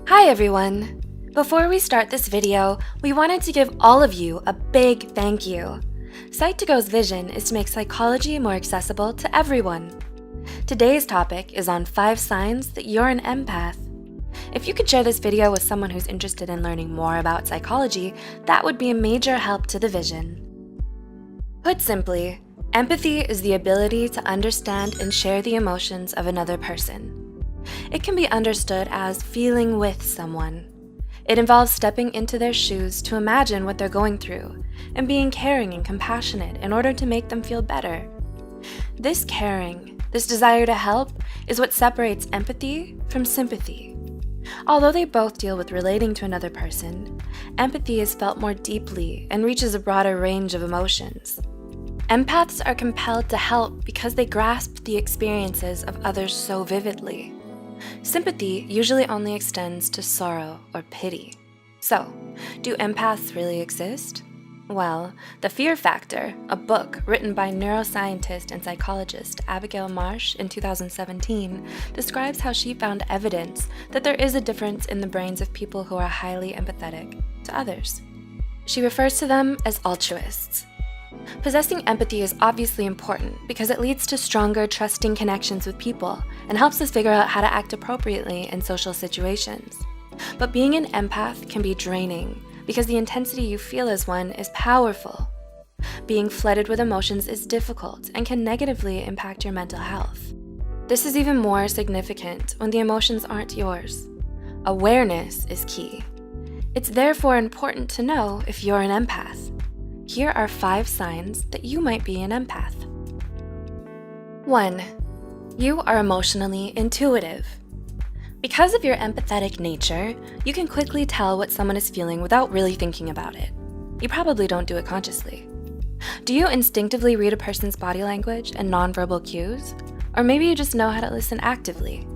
Hi everyone! Before we start this video, we wanted to give all of you a big thank you. Psych2Go's vision is to make psychology more accessible to everyone. Today's topic is on 5 signs that you're an empath. If you could share this video with someone who's interested in learning more about psychology, that would be a major help to the vision. Put simply, empathy is the ability to understand and share the emotions of another person. It can be understood as feeling with someone. It involves stepping into their shoes to imagine what they're going through and being caring and compassionate in order to make them feel better. This caring, this desire to help, is what separates empathy from sympathy. Although they both deal with relating to another person, empathy is felt more deeply and reaches a broader range of emotions. Empaths are compelled to help because they grasp the experiences of others so vividly. Sympathy usually only extends to sorrow or pity. So, do empaths really exist? Well, The Fear Factor, a book written by neuroscientist and psychologist Abigail Marsh in 2017, describes how she found evidence that there is a difference in the brains of people who are highly empathetic to others. She refers to them as altruists. Possessing empathy is obviously important because it leads to stronger, trusting connections with people and helps us figure out how to act appropriately in social situations. But being an empath can be draining because the intensity you feel as one is powerful. Being flooded with emotions is difficult and can negatively impact your mental health. This is even more significant when the emotions aren't yours. Awareness is key. It's therefore important to know if you're an empath. Here are 5 signs that you might be an empath. 1. You are emotionally intuitive. Because of your empathetic nature, you can quickly tell what someone is feeling without really thinking about it. You probably don't do it consciously. Do you instinctively read a person's body language and nonverbal cues? Or maybe you just know how to listen actively.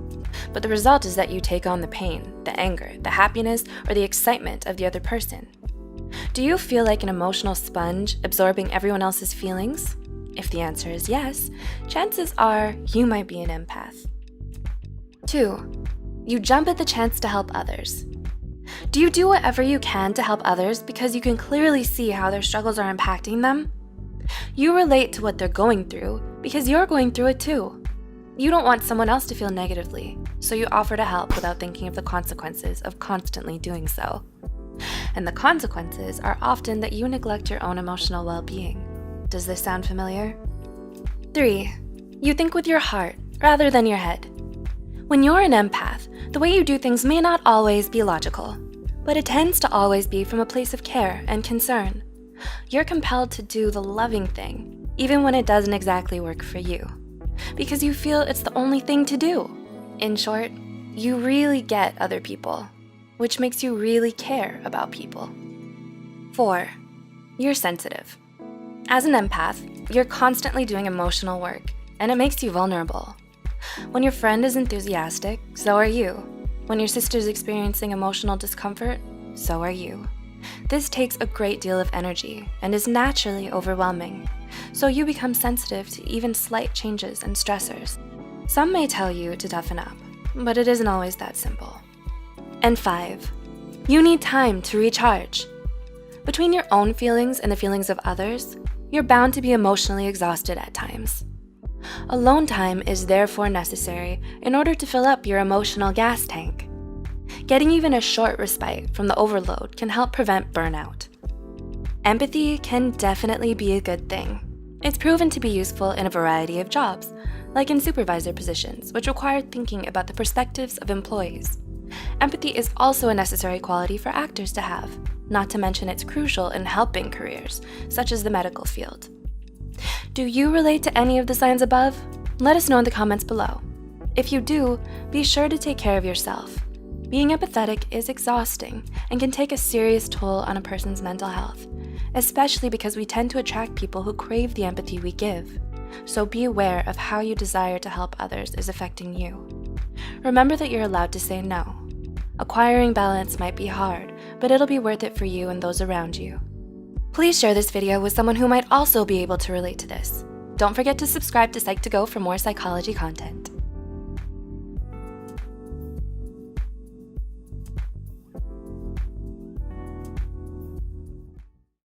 But the result is that you take on the pain, the anger, the happiness, or the excitement of the other person. Do you feel like an emotional sponge absorbing everyone else's feelings? If the answer is yes, chances are you might be an empath. 2. You jump at the chance to help others. Do you do whatever you can to help others because you can clearly see how their struggles are impacting them? You relate to what they're going through because you're going through it too. You don't want someone else to feel negatively, so you offer to help without thinking of the consequences of constantly doing so. And the consequences are often that you neglect your own emotional well-being. Does this sound familiar? 3. You think with your heart rather than your head. When you're an empath, the way you do things may not always be logical, but it tends to always be from a place of care and concern. You're compelled to do the loving thing, even when it doesn't exactly work for you, because you feel it's the only thing to do. In short, you really get other people, which makes you really care about people. 4. You're sensitive. As an empath, you're constantly doing emotional work, and it makes you vulnerable. When your friend is enthusiastic, so are you. When your sister's experiencing emotional discomfort, so are you. This takes a great deal of energy and is naturally overwhelming, so you become sensitive to even slight changes and stressors. Some may tell you to toughen up, but it isn't always that simple. And 5. You need time to recharge. Between your own feelings and the feelings of others, you're bound to be emotionally exhausted at times. Alone time is therefore necessary in order to fill up your emotional gas tank. Getting even a short respite from the overload can help prevent burnout. Empathy can definitely be a good thing. It's proven to be useful in a variety of jobs, like in supervisor positions, which require thinking about the perspectives of employees. Empathy is also a necessary quality for actors to have, not to mention it's crucial in helping careers, such as the medical field. Do you relate to any of the signs above? Let us know in the comments below. If you do, be sure to take care of yourself. Being empathetic is exhausting and can take a serious toll on a person's mental health, especially because we tend to attract people who crave the empathy we give. So be aware of how your desire to help others is affecting you. Remember that you're allowed to say no. Acquiring balance might be hard, but it'll be worth it for you and those around you. Please share this video with someone who might also be able to relate to this. Don't forget to subscribe to Psych2Go for more psychology content.